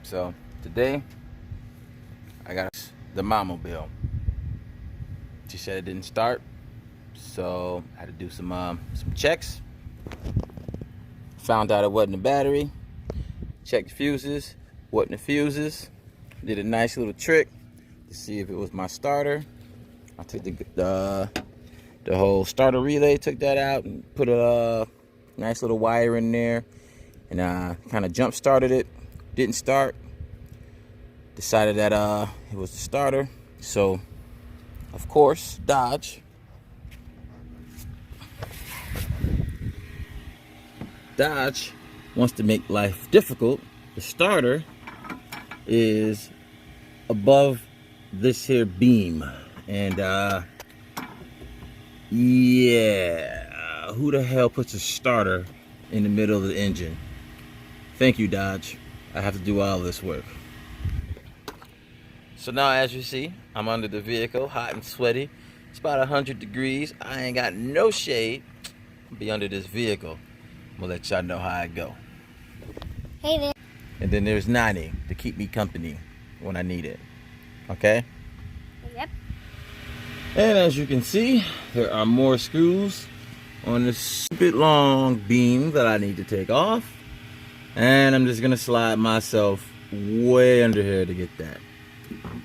So today I got the mommobile. She said it didn't start, so I had to do some checks. Found out it wasn't the battery. Checked the fuses, wasn't the fuses. Did a nice little trick to see if it was my starter. I took the whole starter relay, took that out and put a nice little wire in there, and kind of jump started it. Didn't start. Decided that it was the starter. So of course Dodge wants to make life difficult. The starter is above this here beam, and yeah, who the hell puts a starter in the middle of the engine? Thank you, Dodge. I have to do all this work. So now, as you see, I'm under the vehicle, hot and sweaty. It's about 100 degrees. I ain't got no shade. I'll be under this vehicle. I'm gonna let y'all know how I go. Hey there. And then there's 90 to keep me company when I need it. Okay? Yep. And as you can see, there are more screws on this stupid long beam that I need to take off. And I'm just gonna slide myself way under here to get that.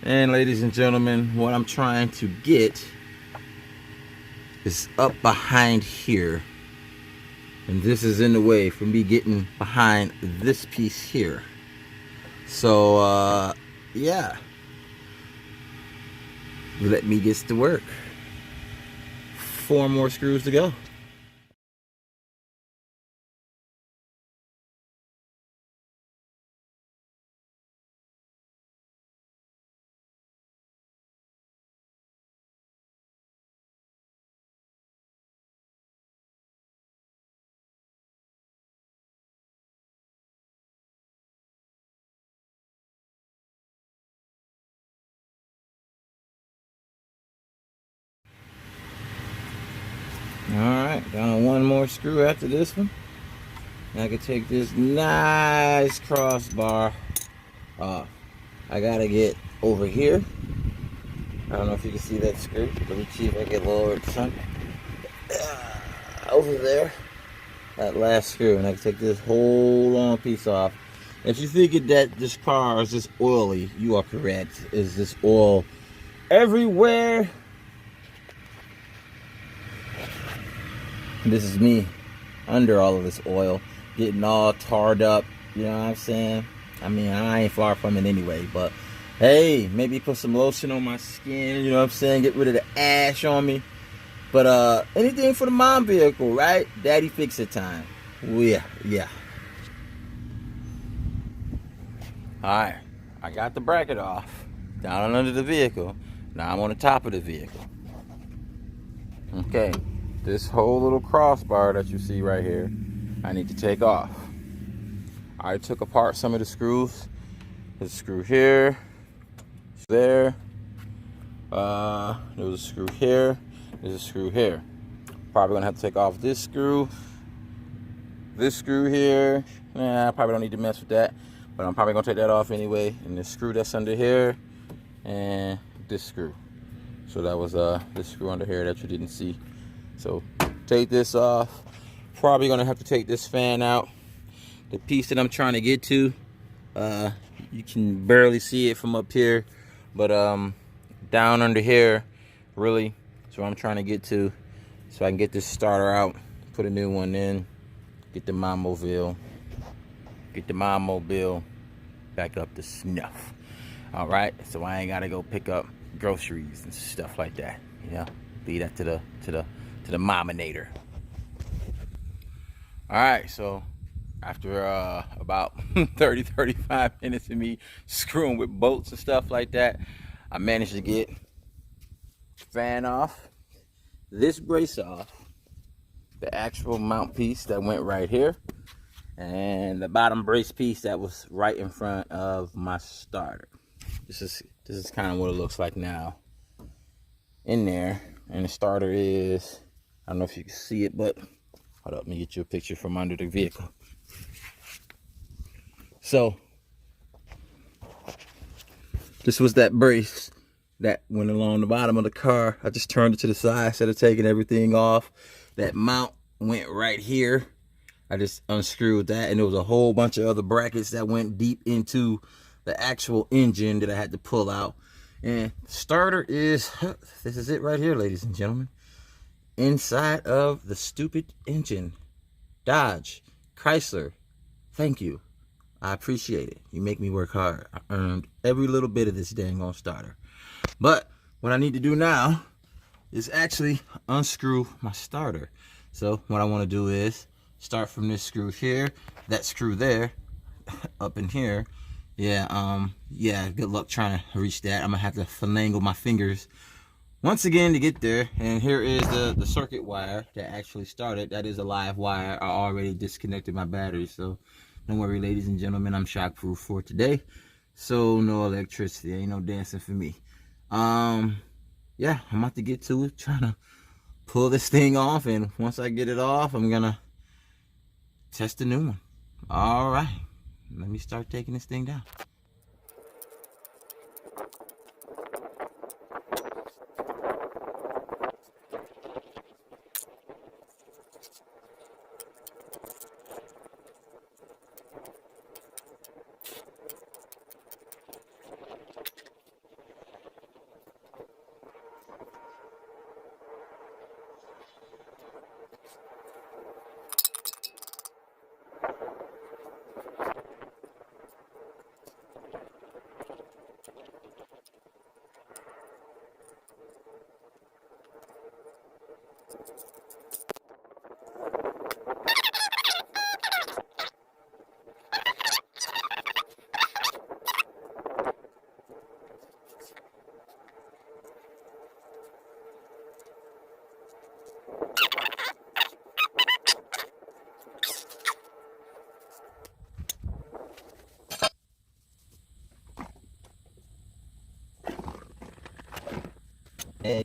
And ladies and gentlemen, what I'm trying to get is up behind here. And this is in the way for me getting behind this piece here. So, yeah. Let me get to work. 4 more screws to go. Alright, down one more screw after this one. And I can take this nice crossbar off. I gotta get over here. I don't know if you can see that screw. Let me see if I can lower it some. Over there. That last screw. And I can take this whole long piece off. If you think that this car is just oily, you are correct. Is this oil everywhere? This is me under all of this oil, getting all tarred up, you know what I'm saying? I mean, I ain't far from it anyway, but hey, maybe put some lotion on my skin, you know what I'm saying? Get rid of the ash on me. But anything for the mom vehicle, right? Daddy fix-it time. Ooh, yeah. Alright, I got the bracket off, down under the vehicle. Now I'm on the top of the vehicle. Okay. This whole little crossbar that you see right here, I need to take off. I took apart some of the screws. There's a screw here, there. There was a screw here. There's a screw here. Probably gonna have to take off this screw here. Nah, I probably don't need to mess with that, but I'm probably gonna take that off anyway. And the screw that's under here, and this screw. So that was this screw under here that you didn't see. So take this off. Probably gonna have to take this fan out. The piece that I'm trying to get to, you can barely see it from up here, but down under here, really, is where I'm trying to get to, so I can get this starter out, put a new one in, get the mommobile back up to snuff. All right, so I ain't gotta go pick up groceries and stuff like that. You know, leave that to the mominator. All right, so after about 30-35 minutes of me screwing with bolts and stuff like that, I managed to get fan off, this brace off, the actual mount piece that went right here, and the bottom brace piece that was right in front of my starter. This is kind of what it looks like now in there. And the starter is, I don't know if you can see it, but hold up, let me get you a picture from under the vehicle. So This was that brace that went along the bottom of the car. I just turned it to the side instead of taking everything off. That mount went right here. I just unscrewed that, and there was a whole bunch of other brackets that went deep into the actual engine that I had to pull out. And starter is, this is it right here, ladies and gentlemen. Inside of the stupid engine. Dodge, Chrysler, thank you. I appreciate it. You make me work hard. I earned every little bit of this dang on starter. But what I need to do now is actually unscrew my starter. So what I want to do is start from this screw here, that screw there, up in here. Yeah, good luck trying to reach that. I'm gonna have to finagle my fingers once again to get there. And here is the circuit wire that actually started. That is a live wire. I already disconnected my battery, so don't worry, ladies and gentlemen, I'm shockproof for today. So no electricity, ain't no dancing for me. Yeah, I'm about to get to it, trying to pull this thing off, and once I get it off, I'm gonna test a new one. All right, let me start taking this thing down. Hey.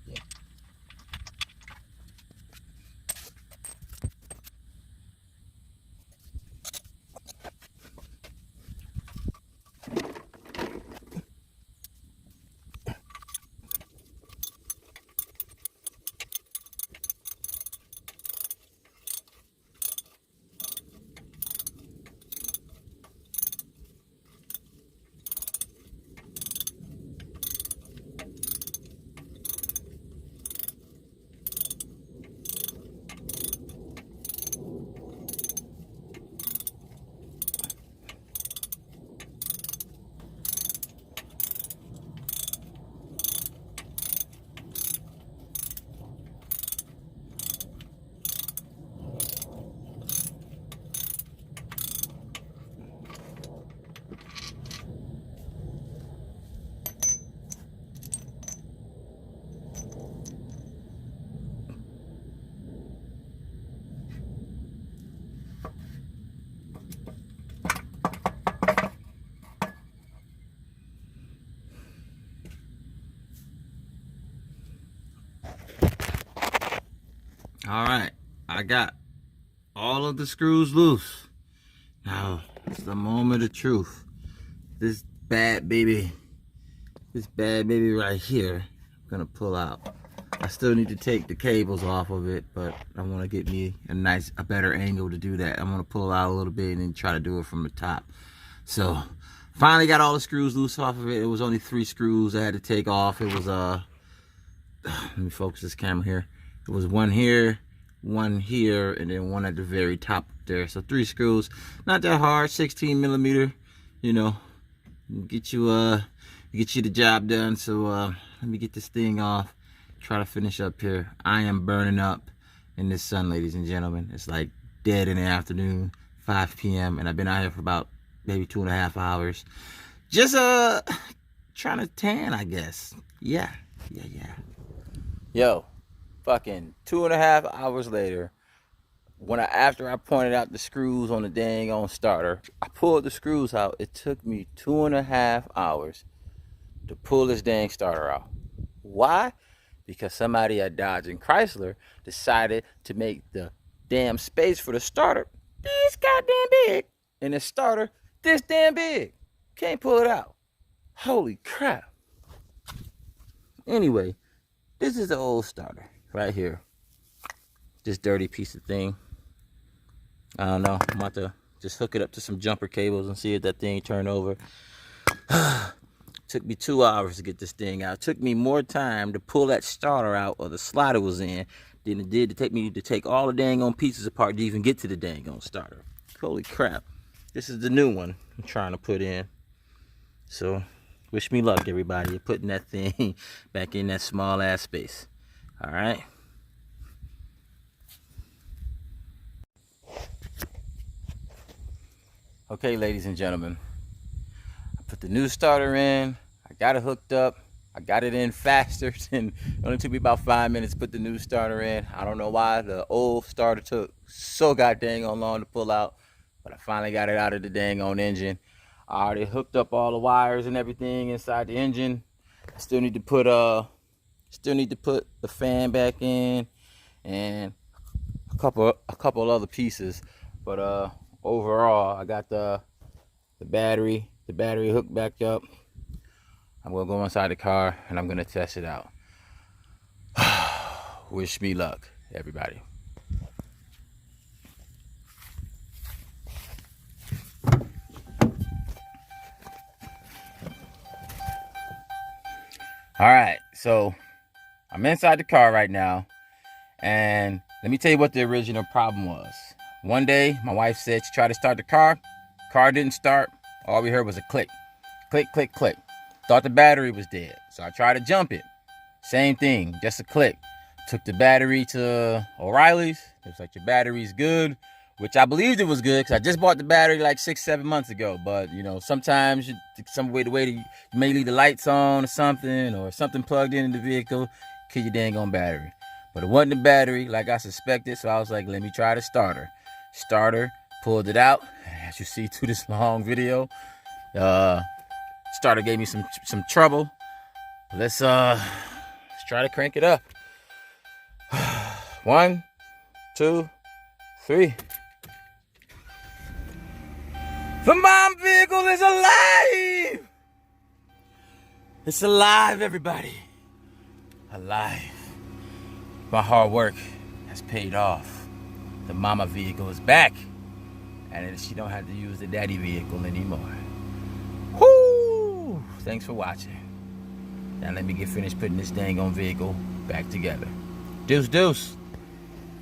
Yeah. All right, I got all of the screws loose. Now, it's the moment of truth. This bad baby right here, I'm gonna pull out. I still need to take the cables off of it, but I wanna get me a better angle to do that. I'm gonna pull it out a little bit and then try to do it from the top. So, finally got all the screws loose off of it. It was only 3 screws I had to take off. It was, let me focus this camera here. It was one here, and then one at the very top there. So 3 screws, not that hard, 16 millimeter, you know, get you the job done. So let me get this thing off, try to finish up here. I am burning up in this sun, ladies and gentlemen. It's like dead in the afternoon, 5 p.m. and I've been out here for about maybe 2.5 hours. Just trying to tan, I guess. Yeah. Yo, fucking 2.5 hours later, after I pointed out the screws on the dang on starter, I pulled the screws out. It took me 2.5 hours to pull this dang starter out. Why? Because somebody at Dodge and Chrysler decided to make the damn space for the starter this goddamn big, and the starter this damn big. Can't pull it out. Holy crap. Anyway, this is the old starter right here. This dirty piece of thing. I don't know. I'm about to just hook it up to some jumper cables and see if that thing turn over. Took me 2 hours to get this thing out. It took me more time to pull that starter out or the slot it was in than it did to take me to take all the dang on pieces apart to even get to the dang on starter. Holy crap. This is the new one I'm trying to put in. So wish me luck, everybody, putting that thing back in that small ass space. All right. Okay, ladies and gentlemen, I put the new starter in. I got it hooked up. I got it in faster than, it only took me about 5 minutes to put the new starter in. I don't know why the old starter took so goddamn long to pull out, but I finally got it out of the dang on engine. I already hooked up all the wires and everything inside the engine. I still need to put the fan back in and a couple other pieces, but overall I got the battery hooked back up. I'm gonna go inside the car and I'm gonna test it out. Wish me luck, everybody. All right, so I'm inside the car right now, and let me tell you what the original problem was. One day, my wife said she tried to start the car didn't start. All we heard was a click, click, click, click. Thought the battery was dead, so I tried to jump it. Same thing, just a click. Took the battery to O'Reilly's. It was like, your battery's good, which I believed it was good because I just bought the battery like 6-7 months ago. But you know, sometimes the way you may leave the lights on or something plugged in the vehicle, kill your dang on battery. But it wasn't the battery like I suspected, so I was like, let me try the starter. Starter, pulled it out. As you see through this long video, starter gave me some trouble. Let's try to crank it up. 1, 2, 3. The mom vehicle is alive! It's alive, everybody. Alive. My hard work has paid off. The mama vehicle is back. And she don't have to use the daddy vehicle anymore. Whoo! Thanks for watching. Now let me get finished putting this dang on vehicle back together. Deuce, deuce.